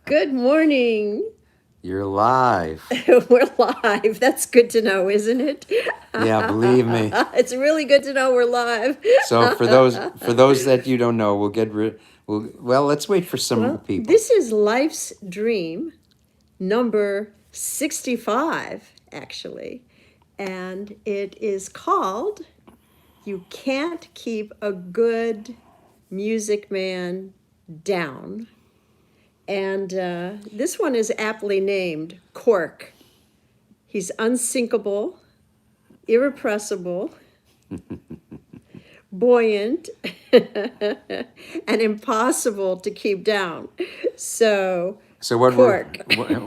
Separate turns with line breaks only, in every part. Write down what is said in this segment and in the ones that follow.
Good morning.
You're live.
We're live. That's good to know, isn't it?
Yeah, believe me.
It's really good to know we're live.
So for those that you don't know, well, let's wait for some
Well,
people.
this is Life's Dream number 65, actually. And it is called You Can't Keep a Good Music Man Down. And this one is aptly named Cork. He's unsinkable, irrepressible, buoyant, and impossible to keep down. So,
So what we're
Cork.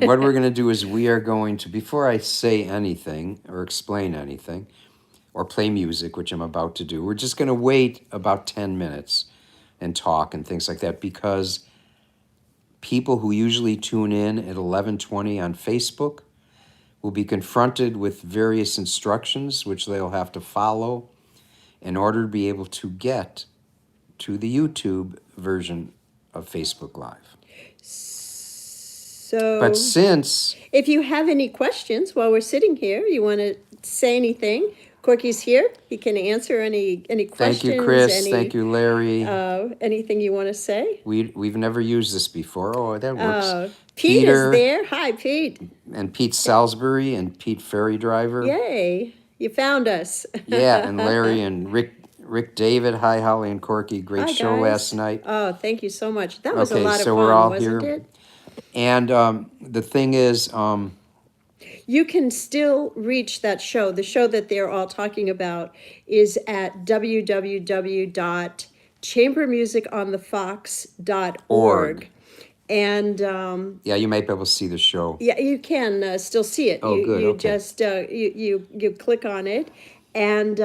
what we're going to do is we are going to, before I say anything or explain anything or play music, which I'm about to do, we're just going to wait about 10 minutes and talk and things like that, because people who usually tune in at 11:20 on Facebook will be confronted with various instructions which they'll have to follow in order to be able to get to the YouTube version of Facebook Live. But
So,
since,
if you have any questions while we're sitting here, you want to say anything, Corky's here. He can answer any
thank you,
questions,
Chris, thank you, Larry.
anything you want to say.
We've never used this before. Oh, that works.
Pete is
Peter
there. Hi, Pete.
and Pete Salisbury and Pete Ferry Driver.
Yay, you found us.
Yeah, and Larry and Rick David. Hi, Holly and Corky. Great
Hi,
show
guys.
last night.
Oh, thank you so much. That was a
Okay,
lot of
so
fun,
we're all
wasn't
here.
it?
And the thing is,
You can still reach that show. The show that they're all talking about is at www.chambermusiconthefox.org. And
yeah, you might be able to see the show.
yeah, you can still see it.
Oh, good,
You
okay.
just you click on it, and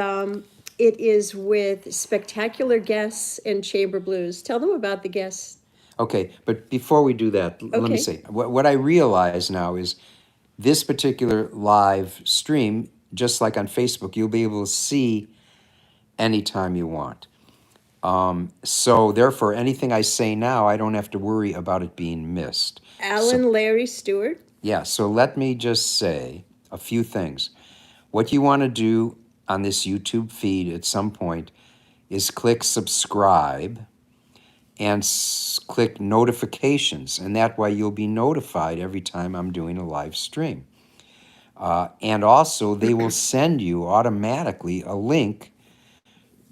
it is with spectacular guests and chamber blues. Tell them about the guests.
Okay, but before we do that, let me
Okay.
say, what I realize now is this particular live stream, just like on Facebook, you'll be able to see anytime you want. So therefore, anything I say now, I don't have to worry about it being missed.
Alan Larry Stewart.
Yeah, so let me just say a few things. What you want to do on this YouTube feed at some point is click subscribe and click notifications, and that way you'll be notified every time I'm doing a live stream. And also, they will send you automatically a link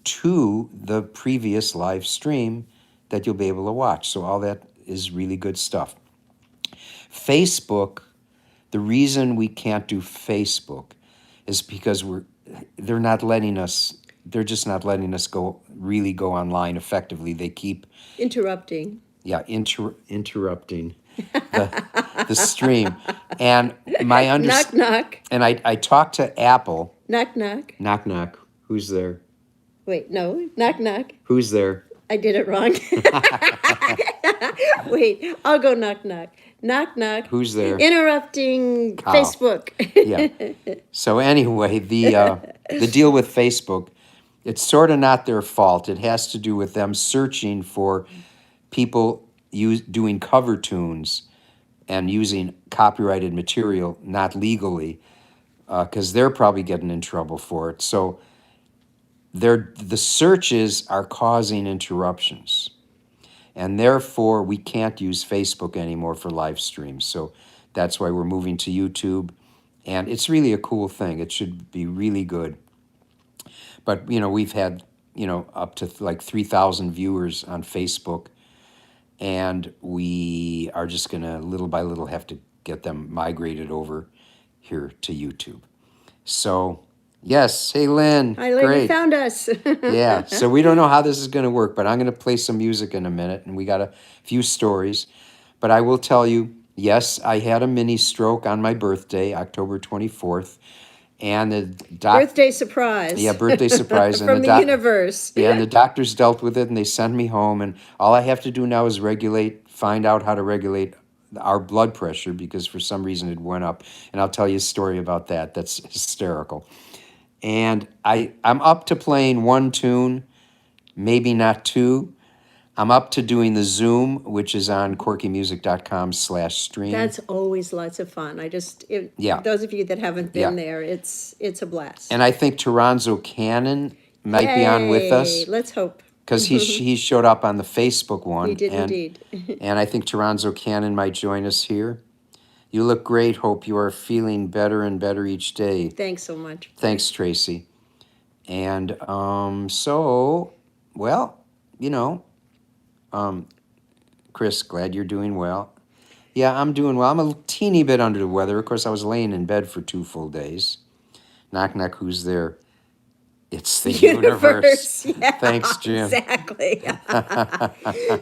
to the previous live stream that you'll be able to watch. So all that is really good stuff. Facebook, the reason we can't do Facebook is because they're not letting us, they're just not letting us really go online effectively. They keep
Interrupting.
interrupting the stream. And my
Knock, knock.
and I talked to Apple.
Knock, knock.
Knock, knock. Who's there?
Wait, no. Knock, knock.
Who's there?
I did it wrong. Wait, I'll go knock, knock. Knock, knock.
Who's there?
Interrupting
Oh.
Facebook.
Yeah. So anyway, the deal with Facebook, it's sort of not their fault. It has to do with them searching for people doing cover tunes and using copyrighted material, not legally, because they're probably getting in trouble for it. So the searches are causing interruptions, and therefore we can't use Facebook anymore for live streams. So that's why we're moving to YouTube, and it's really a cool thing. It should be really good. But we've had up to like 3,000 viewers on Facebook, and we are just gonna little by little have to get them migrated over here to YouTube. So yes, hey Lynn.
Hi, Lynn, you
Great.
found us.
Yeah, so we don't know how this is going to work, but I'm going to play some music in a minute, and we got a few stories. But I will tell you, yes, I had a mini stroke on my birthday, October 24th, and the
Birthday surprise.
Yeah, birthday surprise.
From the universe.
Yeah, and the doctors dealt with it, and they sent me home, and all I have to do now is find out how to regulate our blood pressure, because for some reason it went up, and I'll tell you a story about that. That's hysterical. And I'm up to playing one tune, maybe not two. I'm up to doing the Zoom, which is on quirkymusic.com/stream.
That's always lots of fun.
Yeah.
Those of you that haven't
Yeah.
been there, it's a blast.
And I think Toronzo Cannon might be on with us,
Yay! Let's hope.
because he showed up on the Facebook one.
He did
and,
indeed.
And I think Toronzo Cannon might join us here. You look great. Hope you are feeling better and better each day.
Thanks so much.
Thanks, Tracy. And so, well, you know, Chris, glad you're doing well. Yeah, I'm doing well. I'm a teeny bit under the weather. Of course, I was laying in bed for 2 full days. Knock, knock, who's there? It's the universe.
Yeah,
Thanks, Jim.
Exactly.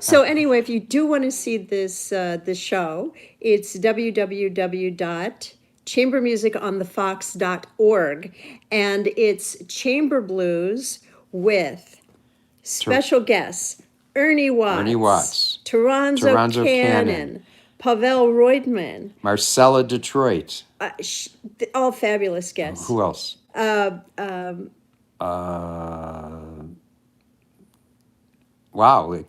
So anyway, if you do want to see this show, it's www.chambermusiconthefox.org, and it's chamber blues with special guests Ernie Watts, Toronzo Cannon, Pavel Reutman,
Marcella Detroit.
all fabulous guests.
Who else? Wow, I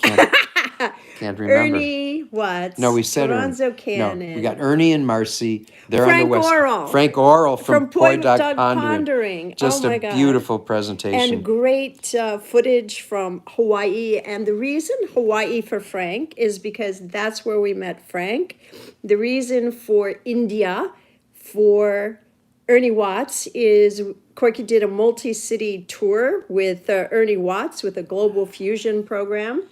can't remember.
Ernie Watts.
No, we said
Toronzo
Ernie.
Cannon.
No, we got Ernie and Marcy. They're
Frank
on the west.
Oral.
Frank Oral from
Point
Dog
Dog
Pondering.
Pondering.
Just
Oh my
a
God.
beautiful presentation.
And great footage from Hawaii. And the reason Hawaii for Frank is because that's where we met Frank. The reason for India for Ernie Watts is Corky did a multi-city tour with Ernie Watts with a global fusion program.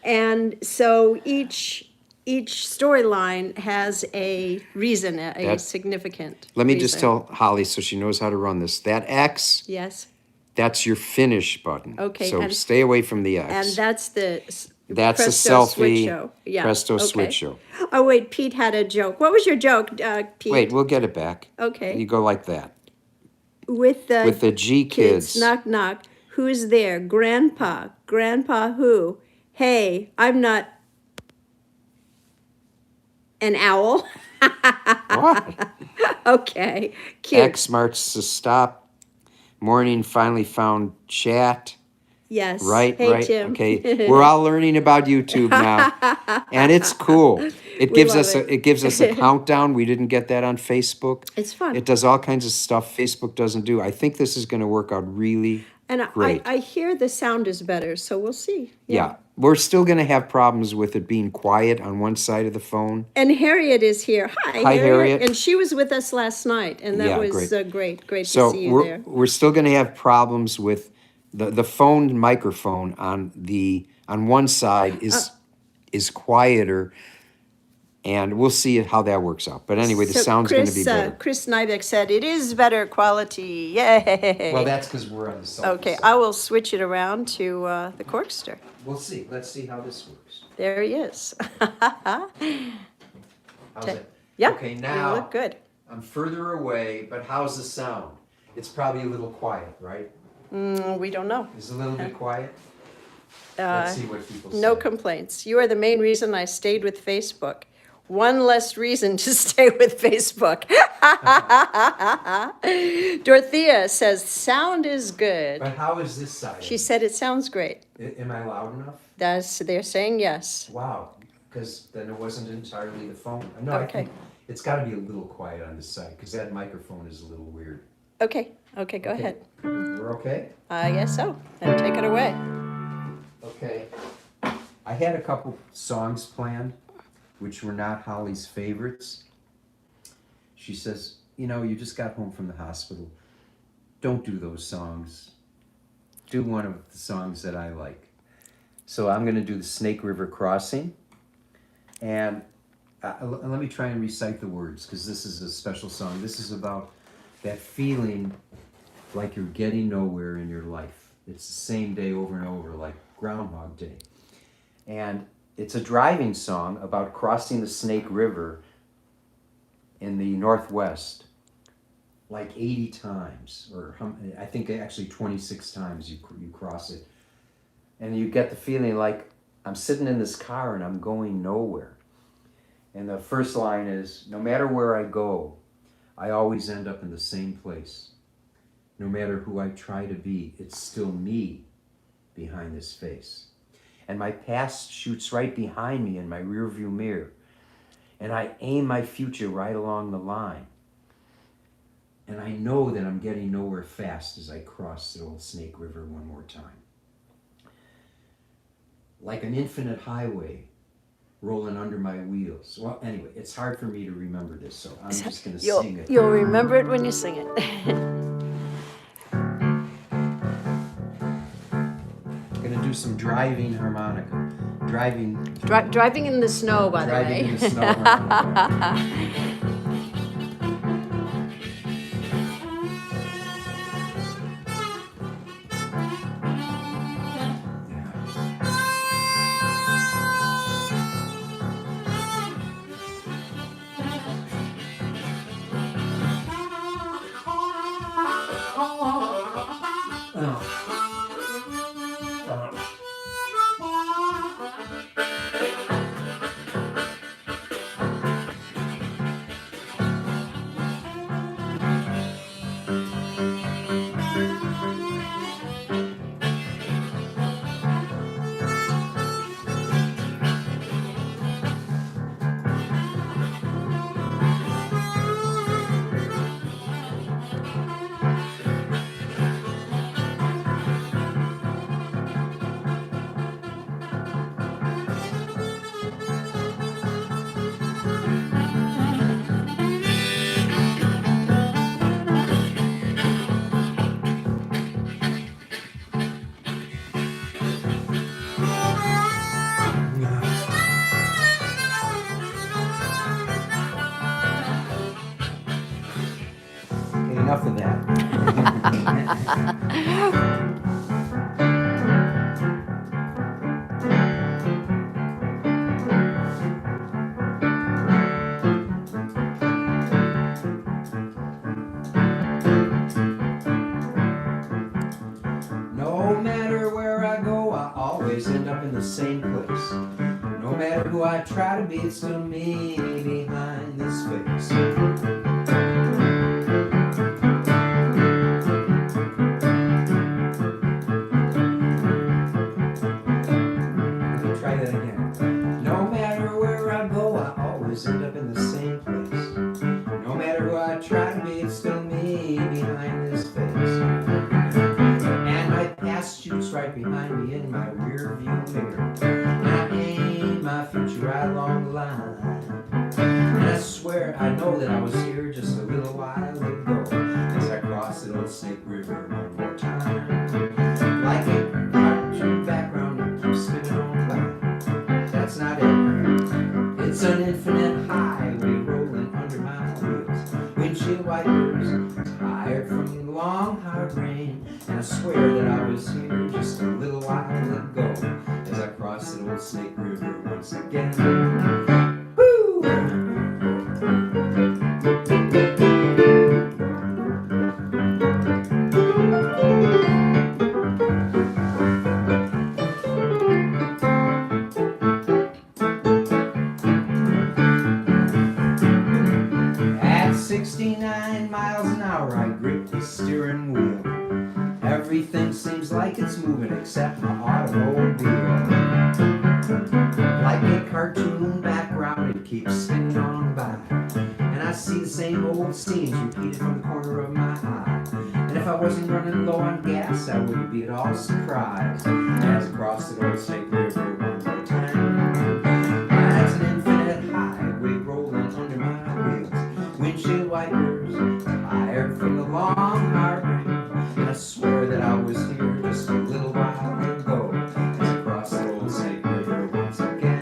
And so each storyline has a reason, a significant
Let me
reason.
just tell Holly so she knows how to run this. That X,
Yes.
that's your finish button.
Okay,
So
and-
stay away from the X.
And that's the
That's
Presto
a selfie.
Switch show. Yeah.
Presto
okay.
Switch show.
Oh wait, Pete had a joke. What was your joke, Pete?
Wait, we'll get it back.
Okay.
You go like that.
With the
G kids.
Knock knock. Who's there? Grandpa. Grandpa who? Hey, I'm not an owl.
What?
Okay. Cute.
X marks to stop. Morning finally found chat.
Yes.
Right,
Hey,
right.
Tim.
Okay. We're all learning about YouTube now. And it's cool. It gives
love
us
it.
it gives us a countdown. We didn't get that on Facebook.
It's fun.
It does all kinds of stuff Facebook doesn't do. I think this is going to work out really
And
great.
I hear the sound is better, so we'll see.
Yeah. We're still going to have problems with it being quiet on one side of the phone.
And Harriet is here. Hi,
Hi, Harriet.
And she was with us last night, and that
Yeah,
was
great.
great
So
to see you
we're
there.
we're still going to have problems with the phone microphone on one side is quieter, and we'll see how that works out. But anyway, the
So
sound's going to be better.
Chris Nybeck said it is better quality. Yay!
Well, that's because we're on the selfie
Okay,
side.
I will switch it around to the Corkster.
We'll see. Let's see how this works.
There he is.
How's it?
Yeah,
Okay,
you
now
look good.
I'm further away, but how's the sound? It's probably a little quiet, right?
We don't know.
Is it a little bit quiet? Let's see what people say.
No complaints. You are the main reason I stayed with Facebook. One less reason to stay with Facebook. Dorothea says sound is good.
But how is this side?
She said it sounds great.
Am I loud enough?
They're saying yes.
Wow, because then it wasn't entirely the phone. No,
Okay.
I think it's got to be a little quiet on this side because that microphone is a little weird.
Okay, go ahead.
We're okay?
I guess so. Then take it away.
Okay. I had a couple songs planned, which were not Holly's favorites. She says, you just got home from the hospital. Don't do those songs. Do one of the songs that I like. So I'm going to do the Snake River Crossing. And let me try and recite the words, because this is a special song. This is about that feeling like you're getting nowhere in your life. It's the same day over and over, like Groundhog Day. And it's a driving song about crossing the Snake River in the Northwest like 80 times, or I think actually 26 times you cross it. And you get the feeling like I'm sitting in this car and I'm going nowhere. And the first line is, no matter where I go, I always end up in the same place. No matter who I try to be, it's still me behind this face. and my past shoots right behind me in my rearview mirror. And I aim my future right along the line. And I know that I'm getting nowhere fast as I cross the old Snake River one more time. Like an infinite highway rolling under my wheels. Well, anyway, it's hard for me to remember this, so I'm just going to sing it.
You'll remember it when you sing it.
I'm going to do some driving harmonica.
Driving in the snow, by the way.
Driving in the snow harmonica. Enough of that. No matter where I go, I always end up in the same place. No matter who I try to be, it's still me behind this face. End up in the same place. No matter who I try to be, it's still me behind this face. And my past shoots right behind me in my rear view mirror. And I aim my future right along the line. And I swear I know that I was here just a little while ago as I crossed the old Snake River one more time. Like a cartoon background that keeps spinning on by. That's not it. It's an infinite highway rolling under my wheels. Windshield wipers tired from the long hard rain. And I swear that I was here just a little while ago as I crossed the old Snake River once again. Woo! At 69 miles an hour, I grip the steering wheel. Everything seems like it's moving except my automobile. Like a cartoon background, it keeps spinning on by. And I see the same old scenes repeated from the corner of my eye. And if I wasn't running low on gas, I wouldn't be at all surprised as I crossed the old Snake River one more time. That's an infinite highway rolling under my wheels. Windshield wipers tired from the long hard rain. And I swear that I was here just a little while ago as I crossed the old Snake River once again.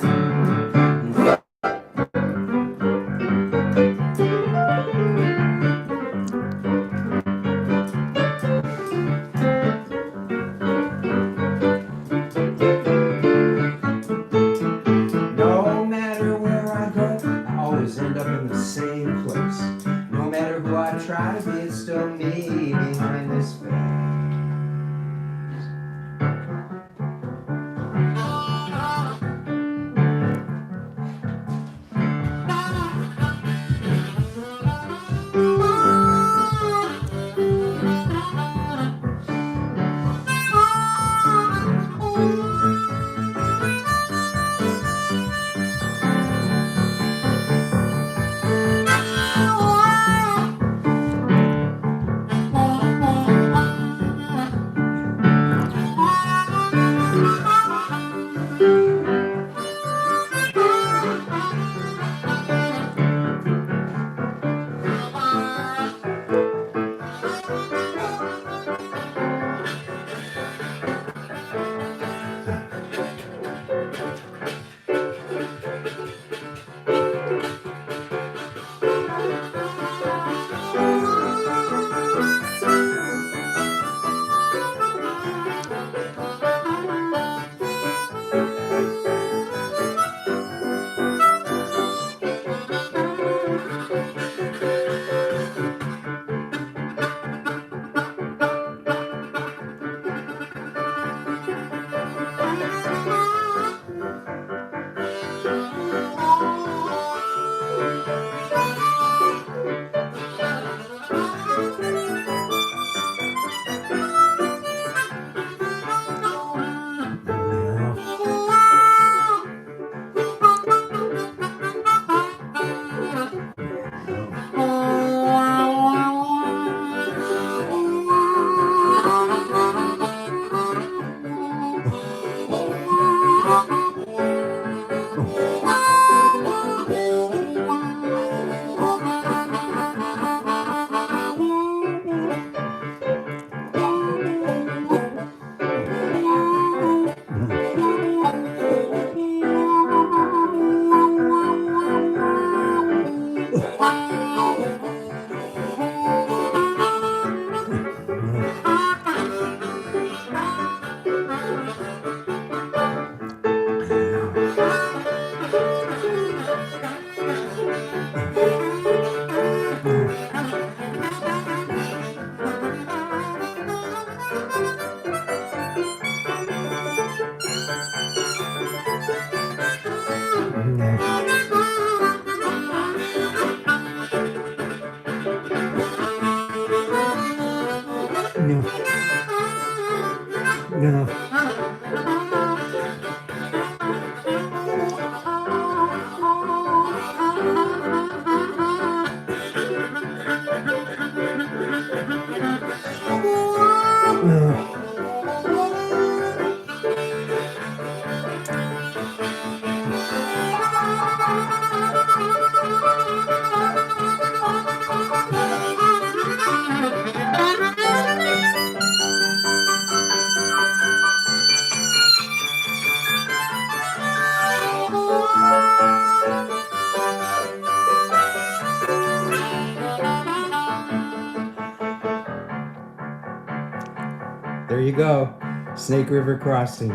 go. Snake River Crossing.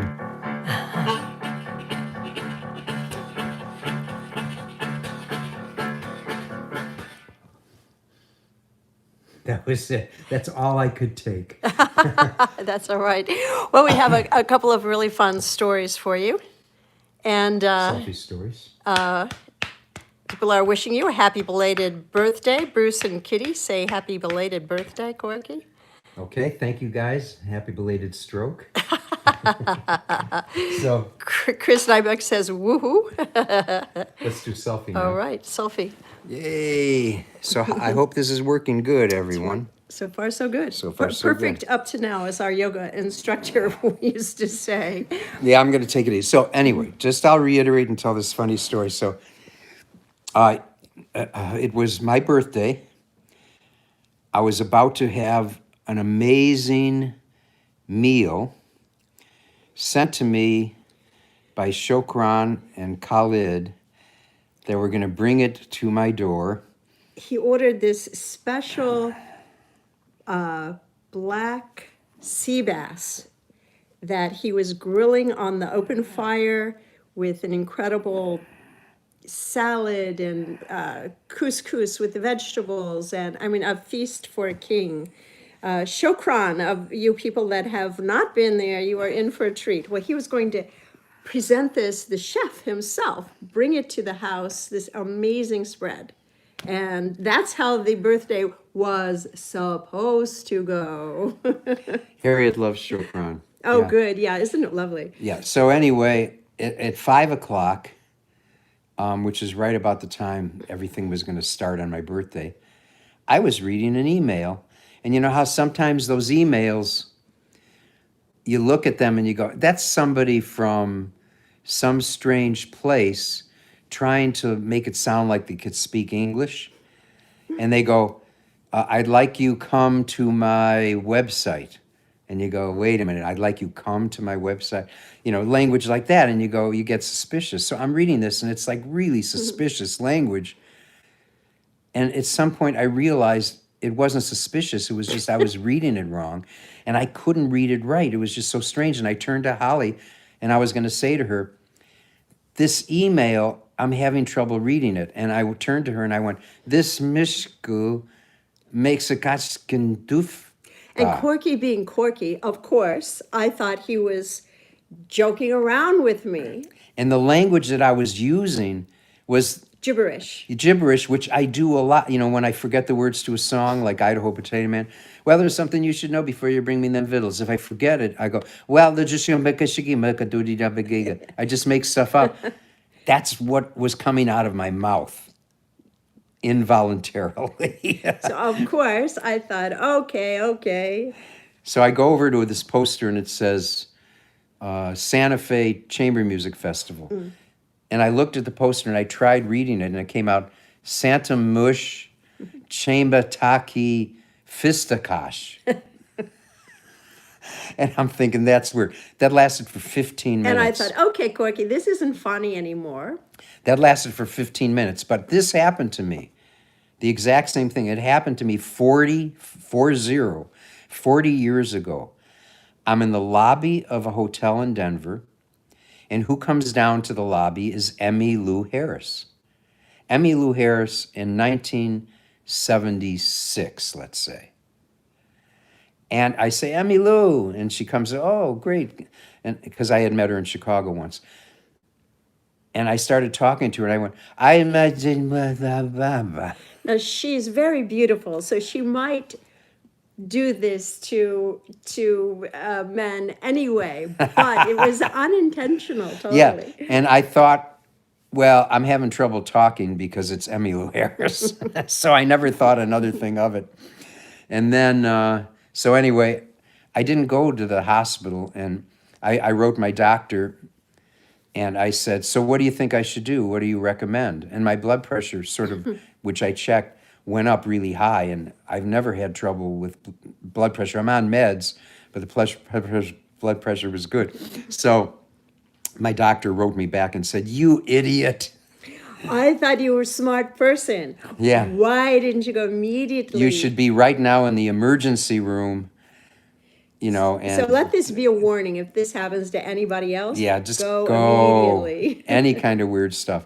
That was it. That's all I could take.
That's all right. Well, we have a couple of really fun stories for you. And
Selfie stories.
people are wishing you a happy belated birthday. Bruce and Kitty say happy belated birthday, Corky.
Okay, thank you guys. Happy belated stroke. So
Chris Nybuck says woohoo.
let's do selfie now.
All right, selfie.
Yay! So I hope this is working good, everyone.
So far, so good.
So far, so
Perfect
good.
up to now, as our yoga instructor used to say.
Yeah, I'm going to take it easy. So anyway, just I'll reiterate and tell this funny story. So it was my birthday. I was about to have an amazing meal sent to me by Shokran and Khalid. They were going to bring it to my door.
He ordered this special black sea bass that he was grilling on the open fire with an incredible salad and couscous with the vegetables, and I mean, a feast for a king. Shokran, of you people that have not been there, you are in for a treat. Well, he was going to present this, the chef himself, bring it to the house, this amazing spread. And that's how the birthday was supposed to go.
Harriet loves Shokran.
Oh,
Yeah.
good. Yeah, isn't it lovely?
Yeah. So anyway, at 5 o'clock, which is right about the time everything was going to start on my birthday, I was reading an email. And you know how sometimes those emails, you look at them and you go, that's somebody from some strange place trying to make it sound like they could speak English. And they go, I'd like you come to my website. And you go, wait a minute, I'd like you come to my website. You know, language like that. And you go, you get suspicious. So I'm reading this and it's like really suspicious language. And at some point I realized it wasn't suspicious. It was just I was reading it wrong. And I couldn't read it right. It was just so strange. And I turned to Holly and I was going to say to her, this email, I'm having trouble reading it. And I turned to her and I went, this Mishku makes a kachkin doof.
And Corky being Corky, of course, I thought he was joking around with me.
And the language that I was using was
Gibberish.
gibberish, which I do a lot. You know, when I forget the words to a song like Idaho Potato Man, well, there's something you should know before you bring me them vittles. If I forget it, I go, well, I just make stuff up. That's what was coming out of my mouth involuntarily.
So, of course, I thought, okay.
So I go over to this poster and it says Santa Fe Chamber Music Festival. And I looked at the poster and I tried reading it and it came out Santa Mush Chamber Taki Fistakash. And I'm thinking that's weird. That lasted for 15 minutes.
And I thought, okay, Corky, this isn't funny anymore.
That lasted for 15 minutes. But this happened to me. The exact same thing. It happened to me 40 years ago. I'm in the lobby of a hotel in Denver. And who comes down to the lobby is Emmylou Harris. Emmylou Harris in 1976, let's say. And I say, Emmylou, and she comes, oh, great, and because I had met her in Chicago once. And I started talking to her, and I went, I imagine, blah, blah, blah, blah.
Now, she's very beautiful, so she might do this to men anyway, but it was unintentional, totally.
Yeah, and I thought, well, I'm having trouble talking because it's Emmylou Harris. So I never thought another thing of it. And then, so anyway, I didn't go to the hospital, and I wrote my doctor, and I said, so what do you think I should do? What do you recommend? And my blood pressure sort of, which I checked, went up really high, and I've never had trouble with blood pressure. I'm on meds, but the blood pressure was good. So my doctor wrote me back and said, you idiot.
I thought you were a smart person.
Yeah.
Why didn't you go immediately?
You should be right now in the emergency room So
So let this be a warning. If this happens to anybody else,
yeah, just
go
go
immediately.
any kind of weird stuff.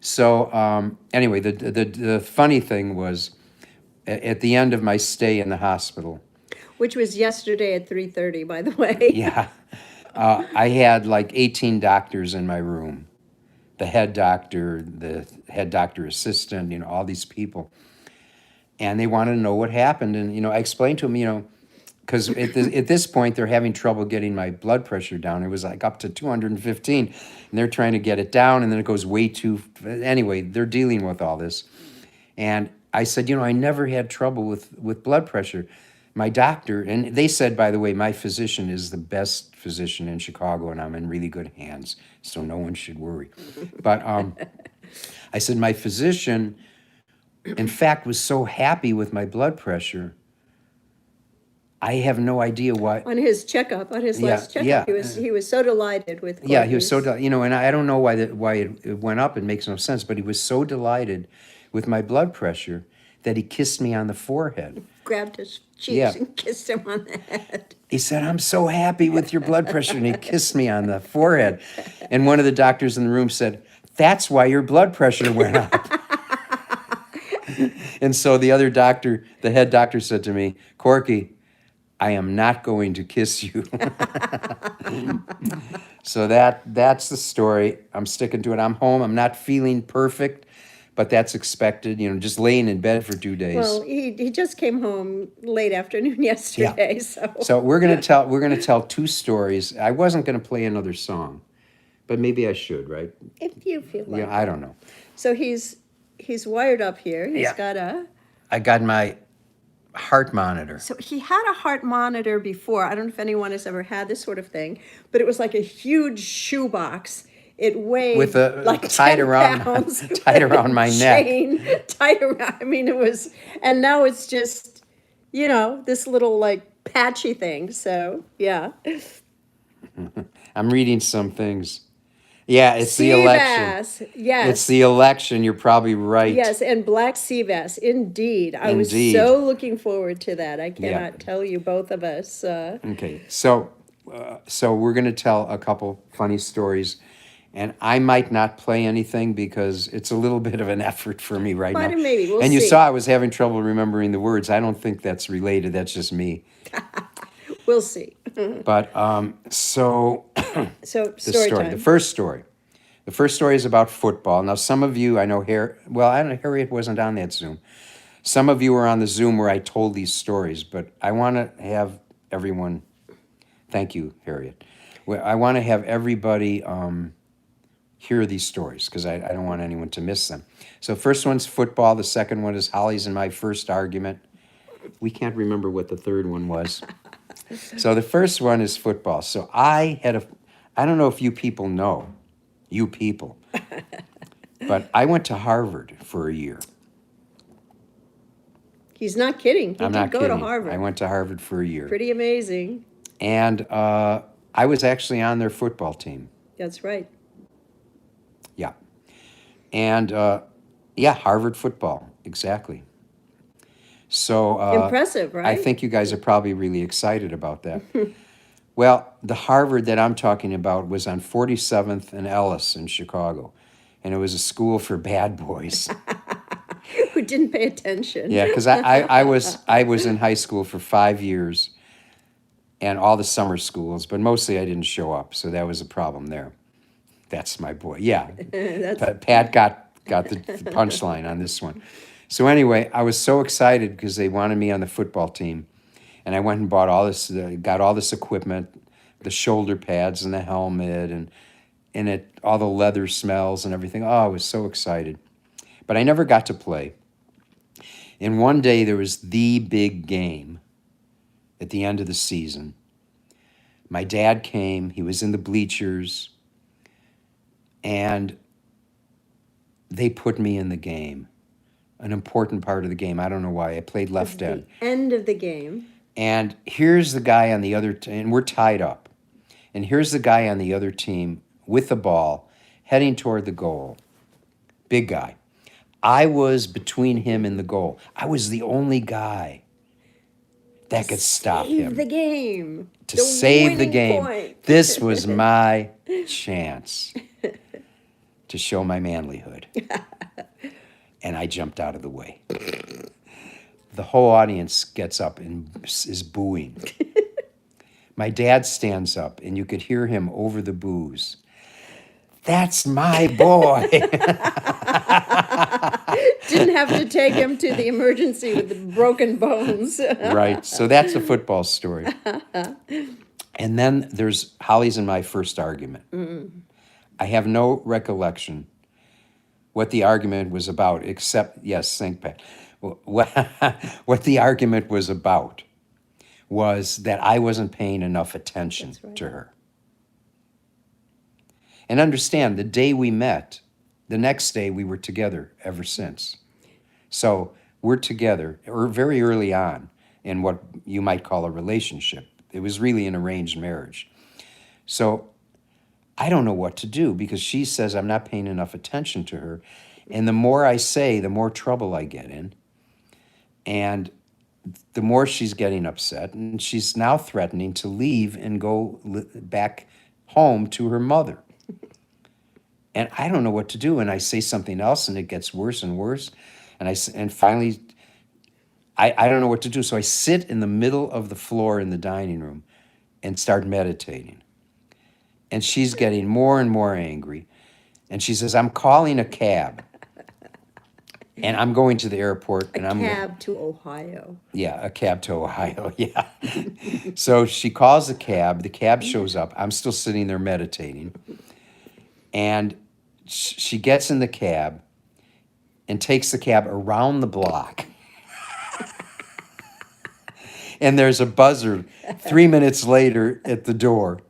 So anyway, the funny thing was at the end of my stay in the hospital,
Which was yesterday at 3:30, by the way.
yeah, I had like 18 doctors in my room. The head doctor, the head doctor assistant, all these people. And they wanted to know what happened. And, I explained to them, because at this point they're having trouble getting my blood pressure down. It was like up to 215, and they're trying to get it down, and then it goes way too. Anyway, they're dealing with all this, and I said, I never had trouble with blood pressure. My doctor, and they said, by the way, my physician is the best physician in Chicago, and I'm in really good hands, so no one should worry. But I said, my physician, in fact, was so happy with my blood pressure. I have no idea why.
On his checkup, on his
Yeah,
last checkup,
yeah.
he was so delighted with
Yeah, he was so,
Courtney's.
and I don't know why it went up. It makes no sense, but he was so delighted with my blood pressure that he kissed me on the forehead.
Grabbed his cheeks
Yeah.
and kissed him on the head.
He said, I'm so happy with your blood pressure, and he kissed me on the forehead. And one of the doctors in the room said, that's why your blood pressure went up. And so the other doctor, the head doctor, said to me, Corky, I am not going to kiss you. So that's the story. I'm sticking to it. I'm home. I'm not feeling perfect, but that's expected. Just laying in bed for 2 days.
Well, he just came home late afternoon yesterday, so.
So we're gonna tell two stories. I wasn't gonna play another song, but maybe I should, right?
If you feel like.
Yeah, I don't know.
So he's wired up here. He's
Yeah.
got a.
I got my heart monitor.
So he had a heart monitor before. I don't know if anyone has ever had this sort of thing, but it was like a huge shoebox. It weighed
With a
like
tied
10
around
pounds.
tied around my neck.
Chain tied around. I mean, it was, and now it's just, this little like patchy thing. So yeah.
I'm reading some things. Yeah, it's the election.
Seabass, yes.
It's the election. You're probably right.
Yes, and black sea bass, indeed. I was
Indeed.
so looking forward to that. I
Yeah.
cannot tell you, both of us.
Okay, so we're gonna tell a couple funny stories, and I might not play anything because it's a little bit of an effort for me right
But
now.
maybe, we'll
And you
see.
saw I was having trouble remembering the words. I don't think that's related. That's just me.
We'll see.
But so
So,
the
story
story,
time.
the first story. The first story is about football. Now, some of you, I know, I don't know, Harriet wasn't on that Zoom. Some of you were on the Zoom where I told these stories, but I want to have everyone, thank you, Harriet. I want to have everybody hear these stories because I don't want anyone to miss them. So first one's football. The second one is Holly's and my first argument. We can't remember what the third one was. So the first one is football. So I don't know if you people know, but I went to Harvard for a year.
He's not kidding. He
I'm
did
not
go
kidding.
to Harvard.
I went to Harvard for a year.
Pretty amazing.
And I was actually on their football team.
That's right.
Yeah. And yeah, Harvard football, exactly. So
Impressive, right?
I think you guys are probably really excited about that. Well, the Harvard that I'm talking about was on 47th and Ellis in Chicago, and it was a school for bad boys.
Who didn't pay attention.
Yeah, because I was in high school for 5 years, and all the summer schools, but mostly I didn't show up, so that was a problem there. That's my boy. Yeah, Pat got the punchline on this one. So anyway, I was so excited because they wanted me on the football team, and I went and bought all this, got all this equipment, the shoulder pads and the helmet, and all the leather smells and everything. Oh, I was so excited, but I never got to play. And one day there was the big game at the end of the season. My dad came. He was in the bleachers, and they put me in the game. An important part of the game. I don't know why. I played left end.
The end of the game.
And here's the guy on the other team, and we're tied up. And here's the guy on the other team with the ball, heading toward the goal. Big guy. I was between him and the goal. I was the only guy that could stop
Save
him.
the game.
To
The
save the
winning
game.
point.
This was my chance to show my manlyhood. And I jumped out of the way. The whole audience gets up and is booing. My dad stands up, and you could hear him over the boos. That's my boy.
Didn't have to take him to the emergency with the broken bones.
Right. So that's a football story. And then there's Holly's and my first argument. I have no recollection what the argument was about, except, yes, think Pat. What the argument was about was that I wasn't paying enough attention to her. And understand, the day we met, the next day we were together ever since. So we're together, or very early on, in what you might call a relationship. It was really an arranged marriage. So I don't know what to do because she says I'm not paying enough attention to her. And the more I say, the more trouble I get in. And the more she's getting upset. And she's now threatening to leave and go back home to her mother. And I don't know what to do. And I say something else, and it gets worse and worse. And finally, I don't know what to do. So I sit in the middle of the floor in the dining room and start meditating. And she's getting more and more angry. And she says, I'm calling a cab. And I'm going to the airport.
A cab to Ohio.
Yeah, a cab to Ohio, yeah. So she calls the cab shows up. I'm still sitting there meditating. And she gets in the cab and takes the cab around the block. And there's a buzzer 3 minutes later at the door.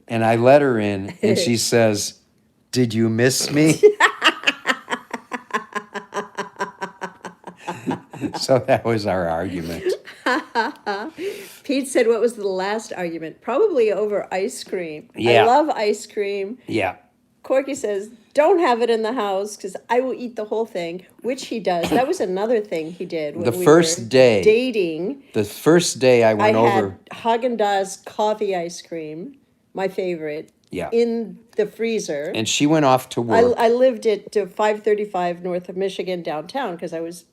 And I let her in, and she says, "Did you miss me?" So that was our argument.
Pete said, what was the last argument? Probably over ice cream.
Yeah.
I love ice cream.
Yeah.
Corky says, don't have it in the house because I will eat the whole thing, which he does. That was another thing he did when
The
we
first
were
day.
dating.
The first day I went over.
I had Haagen-Dazs coffee ice cream, my favorite,
Yeah.
in the freezer.
And she went off to work.
I lived at 535 north of Michigan downtown because I was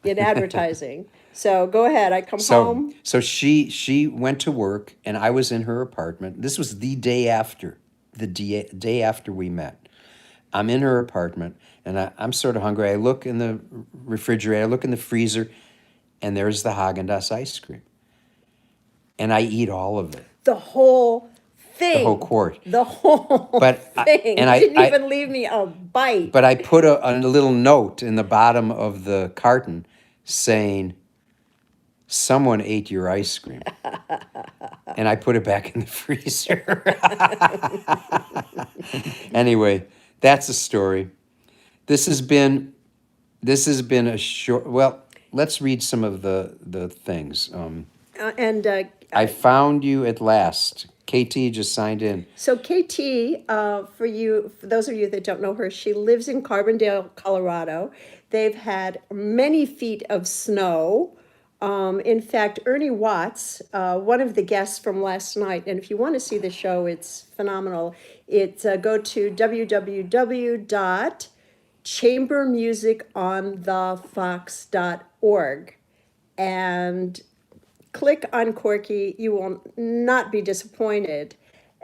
in advertising. So go ahead. I come home.
So she went to work, and I was in her apartment. This was the day after we met. I'm in her apartment, and I'm sort of hungry. I look in the refrigerator, I look in the freezer, and there's the Haagen-Dazs ice cream. And I eat all of it.
The whole thing.
The whole quart.
The whole thing.
I
didn't even leave me a bite.
But I put a little note in the bottom of the carton saying, "Someone ate your ice cream." And I put it back in the freezer. Anyway, that's the story. This has been a short. Well, let's read some of the things. I found you at last. KT just signed in.
So KT, for those of you that don't know her, she lives in Carbondale, Colorado. They've had many feet of snow. In fact, Ernie Watts, one of the guests from last night, and if you want to see the show, it's phenomenal. It's go to www.chambermusiconthefox.org and click on Corky. You will not be disappointed.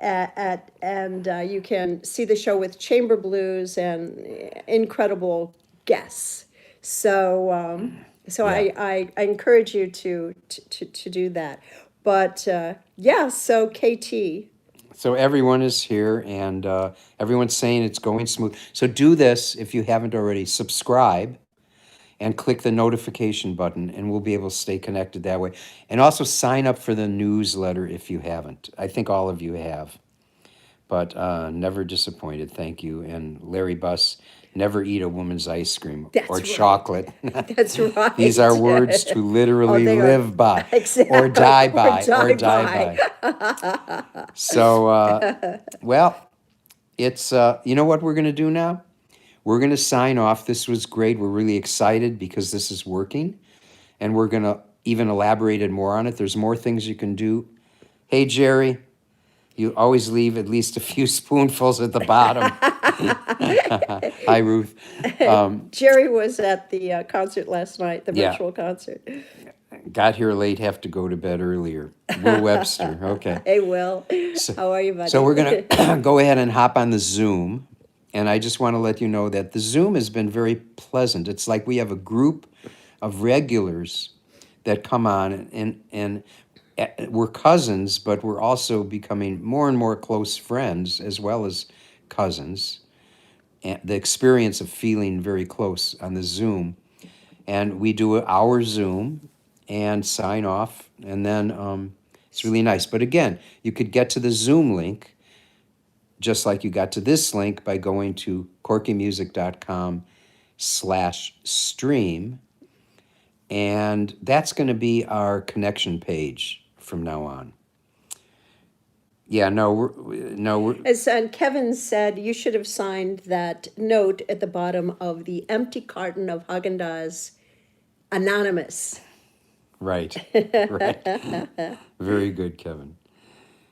And you can see the show with chamber blues and incredible guests. So I encourage you to do that. But so KT.
So everyone is here, and everyone's saying it's going smooth. So do this if you haven't already. Subscribe and click the notification button, and we'll be able to stay connected that way. And also sign up for the newsletter if you haven't. I think all of you have. But never disappointed, thank you. And Larry Buss, never eat a woman's ice cream or chocolate.
That's right.
These are words to literally live by,
exactly.
or die by, or die by. So, well, it's, you know what we're going to do now? We're going to sign off. This was great. We're really excited because this is working. And we're going to even elaborated more on it. There's more things you can do. Hey, Jerry, you always leave at least a few spoonfuls at the bottom. Hi, Ruth.
Jerry was at the concert last night, the
Yeah.
virtual concert.
Got here late, have to go to bed earlier. Will Webster, okay.
Hey, Will.
So,
How are you, buddy?
so we're going to go ahead and hop on the Zoom. And I just want to let you know that the Zoom has been very pleasant. It's like we have a group of regulars that come on, and we're cousins, but we're also becoming more and more close friends as well as cousins. And the experience of feeling very close on the Zoom. And we do our Zoom and sign off, and then it's really nice. But again, you could get to the Zoom link just like you got to this link by going to corkymusic.com/stream. And that's going to be our connection page from now on. Yeah,
And Kevin said you should have signed that note at the bottom of the empty carton of Haagen-Dazs, anonymous.
Right, right. Very good, Kevin.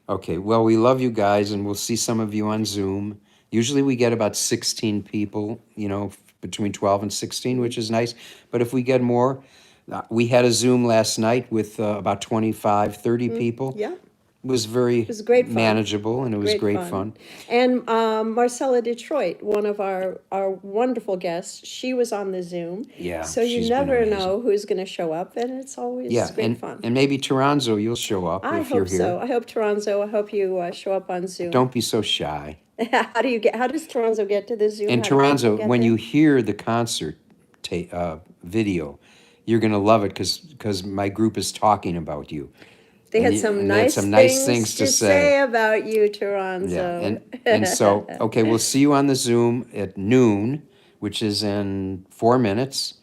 Okay, well, we love you guys, and we'll see some of you on Zoom. Usually we get about 16 people, between 12 and 16, which is nice. But if we get more, we had a Zoom last night with about 25, 30 people.
Yeah.
It was very
great fun.
manageable, and it was great fun.
And Marcella Detroit, one of our wonderful guests, she was on the Zoom.
Yeah,
So you
she's been
never
amazing.
know who's going to show up, and it's always great fun.
And maybe Toronzo, you'll show up
I
if you're
hope
here.
so. I hope Toronzo. I hope you show up on Zoom.
Don't be so shy.
How does Toronzo get to the Zoom?
And
How do people
Toronzo,
get
when
there?
you hear the concert video, you're going to love it because my group is talking about you.
They had some nice things to say about you, Toronzo.
Yeah, and so, okay, we'll see you on the Zoom at noon, which is in 4 minutes,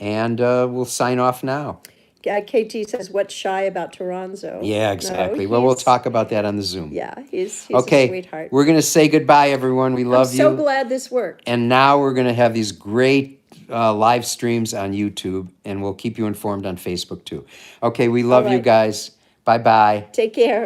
and we'll sign off now.
KT says, "What's shy about Toronzo?"
Yeah, exactly.
No,
well, we'll
he's-
talk about that on the Zoom.
Yeah, he's
Okay,
a sweetheart.
we're going to say goodbye, everyone. We love
I'm so
you.
glad this worked.
And now we're going to have these great live streams on YouTube, and we'll keep you informed on Facebook too. Okay, we love you
right.
guys. Bye-bye.
Take care.